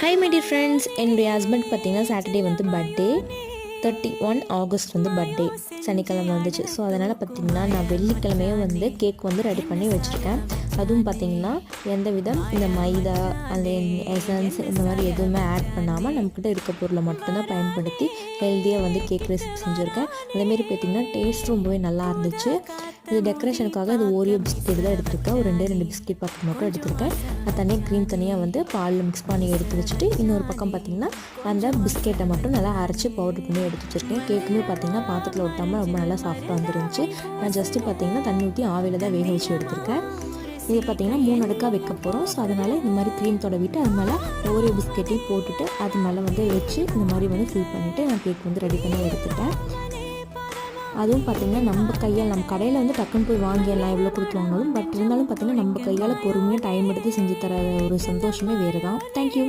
Hi my dear friends, என்னுடைய husband பார்த்திங்கன்னா Saturday வந்து பர்த்டே, 31 ஆகஸ்ட் வந்து பர்த்டே சனிக்கிழமை வந்துச்சு. ஸோ அதனால் பார்த்திங்கன்னா நான் வெள்ளிக்கிழமையும் வந்து கேக் வந்து ரெடி பண்ணி வச்சுருக்கேன். அதுவும் பார்த்திங்கன்னா எந்த விதம் இந்த மைதா அந்த எசன்ஸ் இந்த மாதிரி எதுவுமே ஆட் பண்ணாமல் நம்மக்கிட்ட இருக்க பொருளை மட்டும்தான் பயன்படுத்தி ஹெல்த்தியாக வந்து கேக் ரெசிபி செஞ்சுருக்கேன். அதேமாரி பார்த்திங்கன்னா டேஸ்ட் ரொம்பவே நல்லா இருந்துச்சு. இது டெக்கரேஷனுக்காக இது ஓரியோ பிஸ்கெட் தான் எடுத்திருக்கேன். ஒரு ரெண்டு பிஸ்கெட் பாக்கெட் மட்டும் எடுத்திருக்கேன். நான் தனியாக க்ரீம் தனியாக வந்து பாலில் மிக்ஸ் பண்ணி எடுத்து வச்சுட்டு இன்னொரு பக்கம் பார்த்திங்கன்னா அந்த பிஸ்கெட்டை மட்டும் நல்லா அரைச்சி பவுடர் பண்ணி எடுத்து வச்சுருக்கேன். கேக்குமே பார்த்திங்கன்னா பாத்திரத்தில் ஒட்டாமல் ரொம்ப நல்லா சாஃப்டாக வந்துருந்துச்சு. நான் ஜஸ்ட்டு பார்த்திங்கன்னா தண்ணி ஊற்றி ஆவியில் தான் வேக வச்சு எடுத்திருக்கேன். இது பார்த்திங்கன்னா 3 அடுக்காக வைக்க போகிறோம். ஸோ அதனால் இந்த மாதிரி க்ரீம் தொடவிட்டு அது மேலே ஓரியோ பிஸ்கெட்டையும் போட்டுட்டு அது மேலே வந்து வச்சு இந்த மாதிரி வந்து ஃபில் பண்ணிவிட்டு நான் கேக் வந்து ரெடி பண்ணி எடுத்துட்டேன். அதுவும் பார்த்திங்கன்னா நம்ம கையால் நம்ம கடையில் வந்து டக்குன்னு போய் வாங்கிடலாம் எவ்வளோ கொடுத்து வாங்கினாலும். பட் இருந்தாலும் பார்த்திங்கன்னா நம்ம கையால் பொறுமையாக டைம் எடுத்து செஞ்சு தர ஒரு சந்தோஷமே வேறு தான். தேங்க்யூ.